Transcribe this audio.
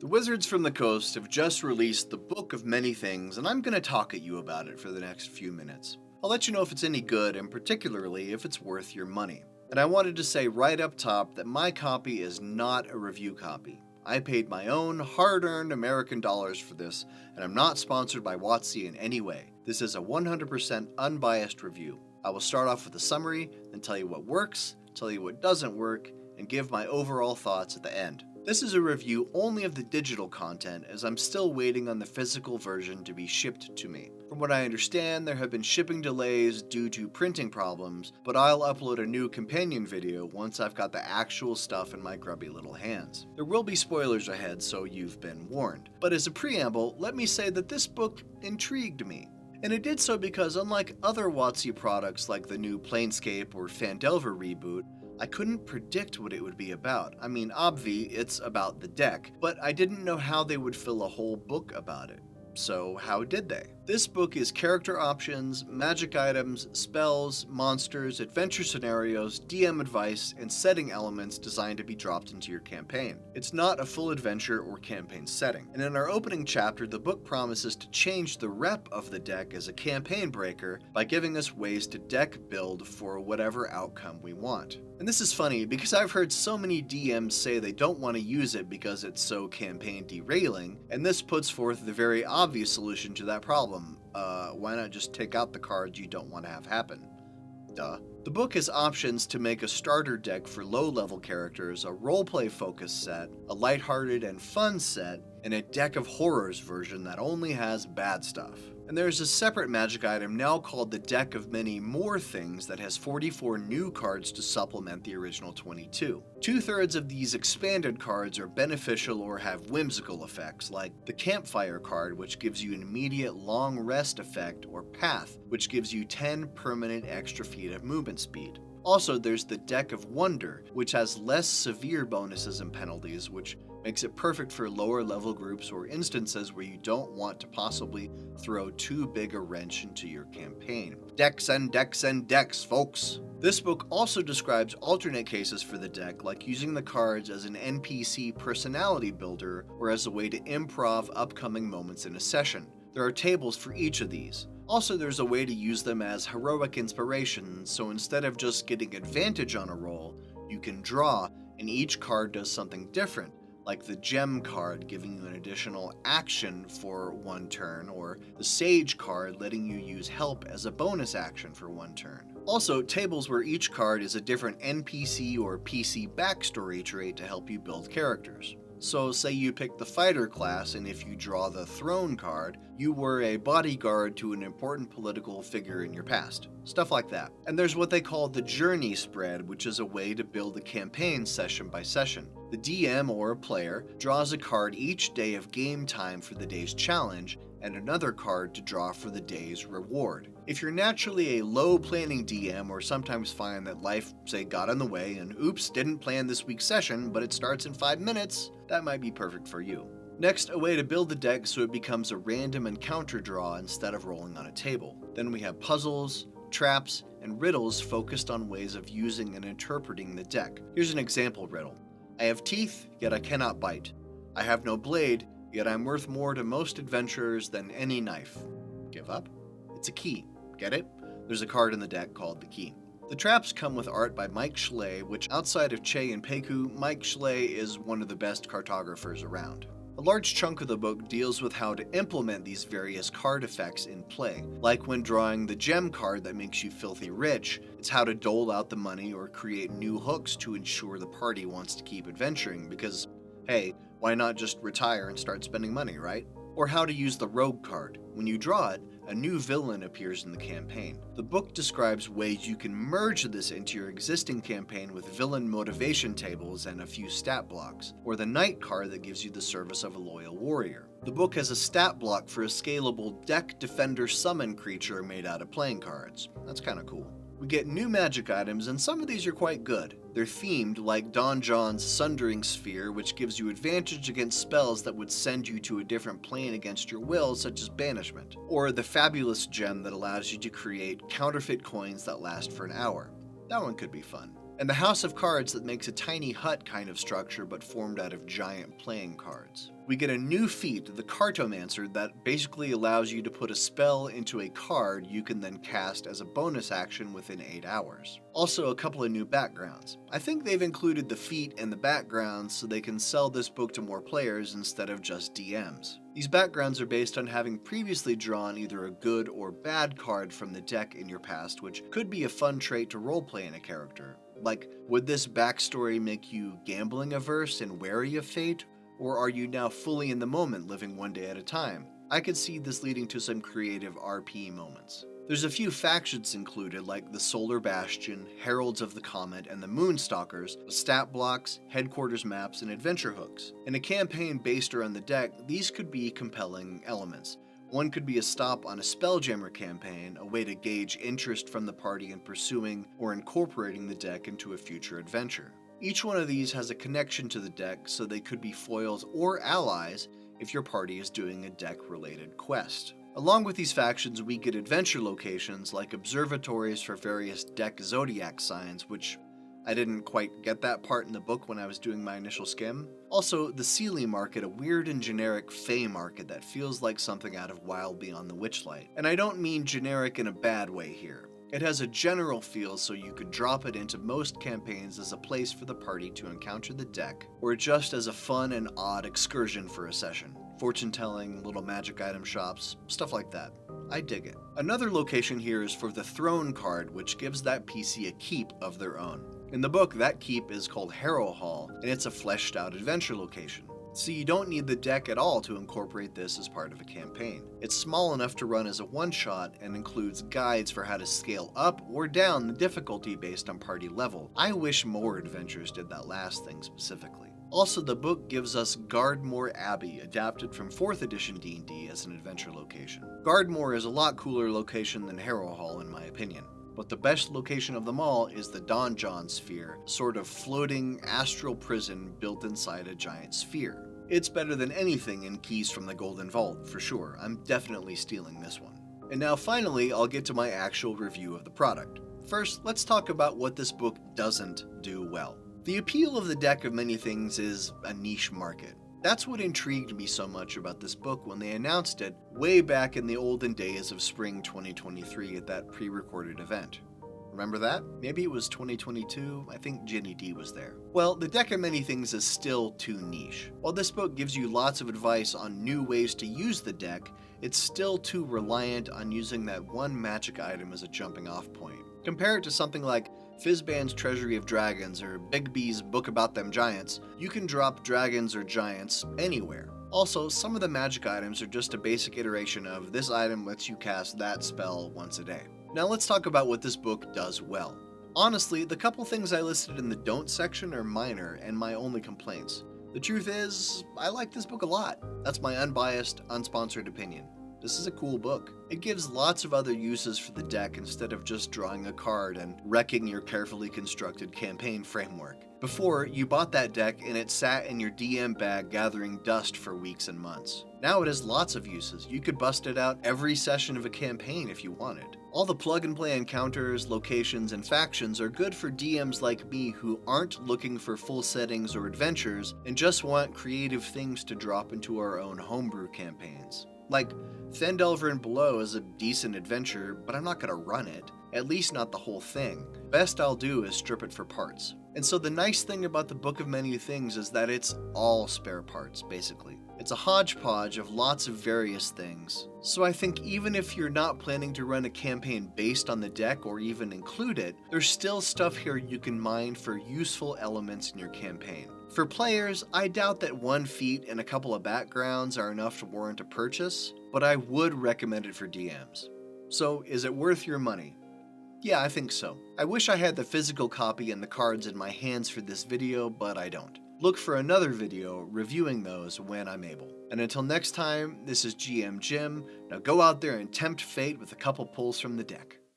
The Wizards from the Coast have just released the Book of Many Things, and I'm going to talk at you about it for the next few minutes. I'll let you know if it's any good, and particularly if it's worth your money. And I wanted to say right up top that my copy is not a review copy. I paid my own hard-earned American dollars for this, and I'm not sponsored by WotC in any way. This is a 100% unbiased review. I will start off with a summary, then tell you what works, tell you what doesn't work, and give my overall thoughts at the end. This is a review only of the digital content, as I'm still waiting on the physical version to be shipped to me. From what I understand, there have been shipping delays due to printing problems, but I'll upload a new companion video once I've got the actual stuff in my grubby little hands. There will be spoilers ahead, so you've been warned. But as a preamble, let me say that this book intrigued me. And it did so because unlike other WotC products like the new Planescape or Phandelver reboot, I couldn't predict what it would be about. I mean, obvi, it's about the deck, but I didn't know how they would fill a whole book about it. So how did they? This book is character options, magic items, spells, monsters, adventure scenarios, DM advice, and setting elements designed to be dropped into your campaign. It's not a full adventure or campaign setting. And in our opening chapter, the book promises to change the rep of the deck as a campaign breaker by giving us ways to deck build for whatever outcome we want. And this is funny because I've heard so many DMs say they don't want to use it because it's so campaign derailing, and this puts forth the very obvious solution to that problem. Why not just take out the cards you don't want to have happen? Duh. The book has options to make a starter deck for low-level characters, a roleplay focused set, a lighthearted and fun set, and a deck of horrors version that only has bad stuff. And there's a separate magic item now called the Deck of Many More Things that has 44 new cards to supplement the original 22. Two-thirds of these expanded cards are beneficial or have whimsical effects, like the Campfire card, which gives you an immediate long rest effect, or Path, which gives you 10 permanent extra feet of movement speed. Also, there's the Deck of Wonder, which has less severe bonuses and penalties, which makes it perfect for lower level groups or instances where you don't want to possibly throw too big a wrench into your campaign. Decks and decks and decks, folks! This book also describes alternate cases for the deck, like using the cards as an NPC personality builder or as a way to improv upcoming moments in a session. There are tables for each of these. Also, there's a way to use them as heroic inspiration, so instead of just getting advantage on a roll, you can draw, and each card does something different, like the Gem card giving you an additional action for one turn, or the Sage card letting you use Help as a bonus action for one turn. Also, tables where each card is a different NPC or PC backstory trait to help you build characters. So say you pick the fighter class, and if you draw the throne card, you were a bodyguard to an important political figure in your past. Stuff like that. And there's what they call the journey spread, which is a way to build a campaign session by session. The DM or a player draws a card each day of game time for the day's challenge, and another card to draw for the day's reward. If you're naturally a low planning DM or sometimes find that life, say, got in the way and oops, didn't plan this week's session, but it starts in 5 minutes, that might be perfect for you. Next, a way to build the deck so it becomes a random encounter draw instead of rolling on a table. Then we have puzzles, traps, and riddles focused on ways of using and interpreting the deck. Here's an example riddle. I have teeth, yet I cannot bite. I have no blade, yet I'm worth more to most adventurers than any knife. Give up? It's a key. Get it? There's a card in the deck called the key. The traps come with art by Mike Schley, which outside of Che and Peku, Mike Schley is one of the best cartographers around. A large chunk of the book deals with how to implement these various card effects in play. Like when drawing the gem card that makes you filthy rich, it's how to dole out the money or create new hooks to ensure the party wants to keep adventuring because, hey, why not just retire and start spending money, right? Or how to use the rogue card. When you draw it, a new villain appears in the campaign. The book describes ways you can merge this into your existing campaign with villain motivation tables and a few stat blocks, or the knight card that gives you the service of a loyal warrior. The book has a stat block for a scalable deck defender summon creature made out of playing cards. That's kinda cool. We get new magic items, and some of these are quite good. They're themed, like Don John's Sundering Sphere, which gives you advantage against spells that would send you to a different plane against your will, such as Banishment. Or the Fabulous Gem that allows you to create counterfeit coins that last for an hour. That one could be fun. and the house of cards that makes a tiny hut kind of structure but formed out of giant playing cards. We get a new feat, the Cartomancer, that basically allows you to put a spell into a card you can then cast as a bonus action within 8 hours. Also, a couple of new backgrounds. I think they've included the feat and the backgrounds so they can sell this book to more players instead of just DMs. These backgrounds are based on having previously drawn either a good or bad card from the deck in your past, which could be a fun trait to roleplay in a character. Like, would this backstory make you gambling averse and wary of fate? Or are you now fully in the moment, living one day at a time? I could see this leading to some creative RP moments. There's a few factions included, like the Solar Bastion, Heralds of the Comet, and the Moonstalkers, with stat blocks, headquarters maps, and adventure hooks. In a campaign based around the deck, these could be compelling elements. One could be a stop on a Spelljammer campaign, a way to gauge interest from the party in pursuing or incorporating the deck into a future adventure. Each one of these has a connection to the deck, so they could be foils or allies if your party is doing a deck-related quest. Along with these factions, we get adventure locations like observatories for various deck zodiac signs, which I didn't quite get that part in the book when I was doing my initial skim. Also, the Sealy market, a weird and generic Fae market that feels like something out of Wild Beyond the Witchlight. And I don't mean generic in a bad way here. It has a general feel, so you could drop it into most campaigns as a place for the party to encounter the deck, or just as a fun and odd excursion for a session. Fortune-telling, little magic item shops, stuff like that. I dig it. Another location here is for the Throne card, which gives that PC a keep of their own. In the book, that keep is called Harrow Hall, and it's a fleshed out adventure location. So you don't need the deck at all to incorporate this as part of a campaign. It's small enough to run as a one-shot and includes guides for how to scale up or down the difficulty based on party level. I wish more adventures did that last thing specifically. Also, the book gives us Gardmore Abbey, adapted from 4th edition D&D as an adventure location. Gardmore is a lot cooler location than Harrow Hall in my opinion. But the best location of them all is the Donjon Sphere, sort of floating astral prison built inside a giant sphere. It's better than anything in Keys from the Golden Vault, for sure. I'm definitely stealing this one. And now finally, I'll get to my actual review of the product. First, let's talk about what this book doesn't do well. The appeal of the Deck of Many Things is a niche market. That's what intrigued me so much about this book when they announced it way back in the olden days of spring 2023 at that pre-recorded event. Remember that? Maybe it was 2022, I think Jenny D was there. Well, the Deck of Many Things is still too niche. While this book gives you lots of advice on new ways to use the deck, it's still too reliant on using that one magic item as a jumping off point. Compare it to something like Fizban's Treasury of Dragons or Big B's Book About Them Giants. You can drop dragons or giants anywhere. Also, some of the magic items are just a basic iteration of this item lets you cast that spell once a day. Now let's talk about what this book does well. Honestly, the couple things I listed in the don't section are minor and my only complaints. The truth is, I like this book a lot. That's my unbiased, unsponsored opinion. This is a cool book. It gives lots of other uses for the deck instead of just drawing a card and wrecking your carefully constructed campaign framework. Before, you bought that deck and it sat in your DM bag gathering dust for weeks and months. Now it has lots of uses. You could bust it out every session of a campaign if you wanted. All the plug-and-play encounters, locations, and factions are good for DMs like me who aren't looking for full settings or adventures and just want creative things to drop into our own homebrew campaigns. Like, Fendelver and Below is a decent adventure, but I'm not gonna run it. At least not the whole thing. Best I'll do is strip it for parts. And so the nice thing about the Book of Many Things is that it's all spare parts, basically. It's a hodgepodge of lots of various things. So I think even if you're not planning to run a campaign based on the deck or even include it, there's still stuff here you can mine for useful elements in your campaign. For players, I doubt that one feat and a couple of backgrounds are enough to warrant a purchase, but I would recommend it for DMs. So is it worth your money? Yeah, I think so. I wish I had the physical copy and the cards in my hands for this video, but I don't. Look for another video reviewing those when I'm able. And until next time, this is GM Jim. Now go out there and tempt fate with a couple pulls from the deck.